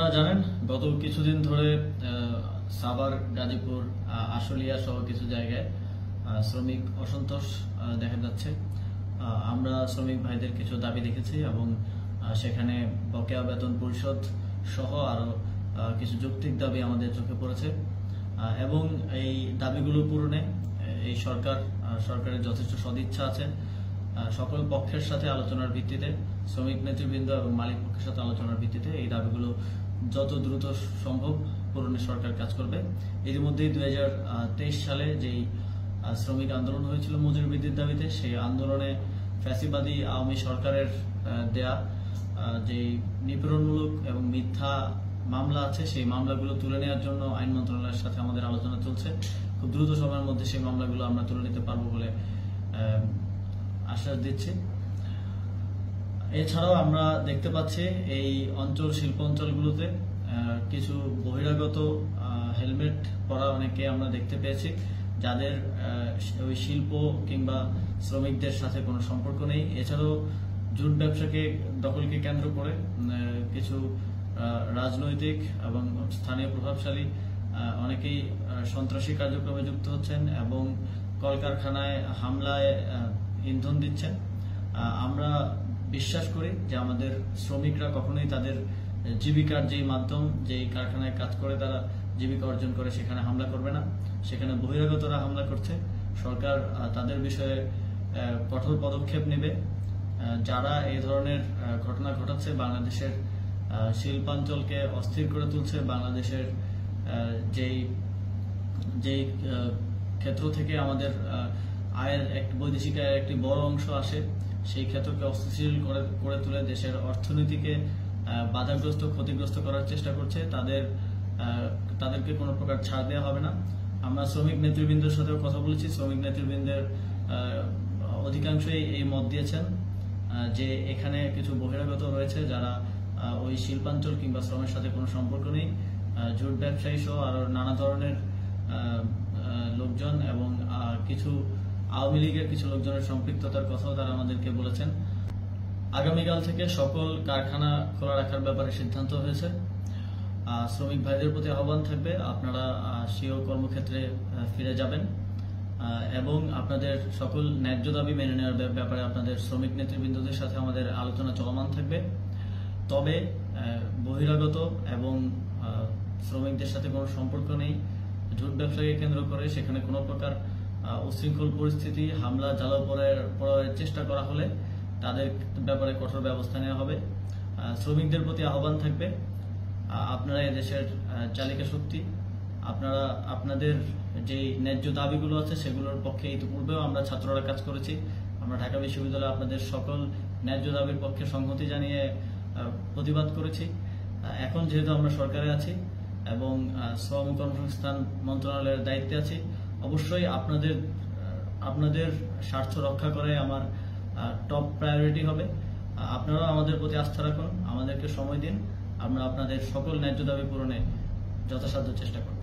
আপনারা জানেন গত কিছুদিন ধরে সাভার, গাজীপুর, আশুলিয়া সহ কিছু জায়গায় শ্রমিক অসন্তোষ দেখা যাচ্ছে। আমরা শ্রমিক ভাইদের কিছু দাবি দেখেছি এবং সেখানে বকেয়া বেতন পরিশোধ সহ আরো কিছু যৌক্তিক দাবি আমাদের চোখে পড়েছে এবং এই দাবিগুলো পূরণে এই সরকারের যথেষ্ট সদিচ্ছা আছে। সকল পক্ষের সাথে আলোচনার ভিত্তিতে, শ্রমিক নেতৃবৃন্দ এবং মালিক পক্ষের সাথে আলোচনার ভিত্তিতে এই দাবিগুলো যত দ্রুত সম্ভব পূরণে সরকার কাজ করবে। এর মধ্যেই 2023 সালে যেই শ্রমিক আন্দোলন হয়েছিল মজুরি বৃদ্ধির দাবিতে, সেই আন্দোলনে ফ্যাসিবাদী আওয়ামী সরকারের দেয়া যে নিপীড়নমূলক এবং মিথ্যা মামলা আছে, সেই মামলাগুলো তুলে নেওয়ার জন্য আইন মন্ত্রণালয়ের সাথে আমাদের আলোচনা চলছে। খুব দ্রুত সময়ের মধ্যে সেই মামলাগুলো আমরা তুলে নিতে পারবো বলে আশ্বাস দিচ্ছি। এছাড়াও আমরা দেখতে পাচ্ছি এই শিল্প অঞ্চলগুলোতে কিছু বহিরাগত হেলমেট পরা অনেকে আমরা দেখতে পেয়েছি, যাদের ওই শিল্প কিংবা শ্রমিকদের সাথে কোনো সম্পর্ক নেই। এছাড়াও জুট ব্যবসাকে দখলকে কেন্দ্র করে কিছু রাজনৈতিক এবং স্থানীয় প্রভাবশালী অনেকেই সন্ত্রাসী কার্যক্রমে যুক্ত হচ্ছেন এবং কলকারখানায় হামলায় ইন্ধন দিচ্ছেন। আমরা বিশ্বাস করি যে আমাদের শ্রমিকরা কখনোই তাদের জীবিকার যেই মাধ্যম, যেই কারখানায় কাজ করে তারা জীবিকা অর্জন করে, সেখানে হামলা করবে না। সেখানে বহিরাগতরা হামলা করছে। সরকার তাদের বিষয়ে কঠোর পদক্ষেপ নেবে। যারা এই ধরনের ঘটনা ঘটাচ্ছে, বাংলাদেশের শিল্পাঞ্চলকে অস্থির করে তুলছে, বাংলাদেশের যেই ক্ষেত্র থেকে আমাদের আয়ের বৈদেশিক আয়ের একটি বড় অংশ আসে, সেই ক্ষেত্রকে অস্থিতিশীল করে তুলে দেশের অর্থনীতিকে বাধাগ্রস্ত, ক্ষতিগ্রস্ত করার চেষ্টা করছে, তাদেরকে কোনো প্রকার ছাড় দেওয়া হবে না। আমরা শ্রমিক নেতৃবৃন্দের সাথেও কথা বলেছি। শ্রমিক নেতৃবৃন্দের অধিকাংশই এই মত দিয়েছেন যে এখানে কিছু বহিরাগত রয়েছে যারা ওই শিল্পাঞ্চল কিংবা শ্রমের সাথে কোনো সম্পর্ক নেই। জুট ব্যবসায়ী সহ আরো নানা ধরনের লোকজন এবং কিছু আওয়ামী লীগের কিছু লোকজনের সম্পৃক্ততার কথাও তারা আমাদেরকে বলেছেন। আগামীকাল থেকে সকল কারখানা খোলা রাখার ব্যাপারে সিদ্ধান্ত হয়েছে। শ্রমিক ভাইদের প্রতি আহ্বান থাকবে, আপনারা স্বীয় কর্মক্ষেত্রে ফিরে যাবেন এবং আপনাদের সকল ন্যায্য দাবি মেনে নেওয়ার ব্যাপারে আপনাদের শ্রমিক নেতৃবৃন্দদের সাথে আমাদের আলোচনা চলমান থাকবে। তবে বহিরাগত এবং শ্রমিকদের সাথে কোনো সম্পর্ক নেই, জুট ব্যবসাকে কেন্দ্র করে সেখানে কোনো প্রকার উশৃঙ্খল পরিস্থিতি, হামলা, জ্বালাও পোড়ানোর চেষ্টা করা হলে তাদের ব্যাপারে কঠোর ব্যবস্থা নেওয়া হবে। শ্রমিকদের প্রতি আহ্বান থাকবে, আপনারা এদেশের চালিকা শক্তি, আপনারা আপনাদের যে ন্যায্য দাবিগুলো আছে সেগুলোর পক্ষে ইতিপূর্বেও আমরা ছাত্ররা কাজ করেছি। আমরা ঢাকা বিশ্ববিদ্যালয়ে আপনাদের সকল ন্যায্য দাবির পক্ষে সংহতি জানিয়ে প্রতিবাদ করেছি। এখন যেহেতু আমরা সরকারে আছি এবং শ্রম কর্মসংস্থান মন্ত্রণালয়ের দায়িত্বে আছি, অবশ্যই আপনাদের স্বার্থ রক্ষা করে আমার টপ প্রায়োরিটি হবে। আপনারা আমাদের প্রতি আস্থা রাখুন, আমাদেরকে সময় দিন, আমরা আপনাদের সকল ন্যায্য দাবি পূরণে যথাসাধ্য চেষ্টা করব।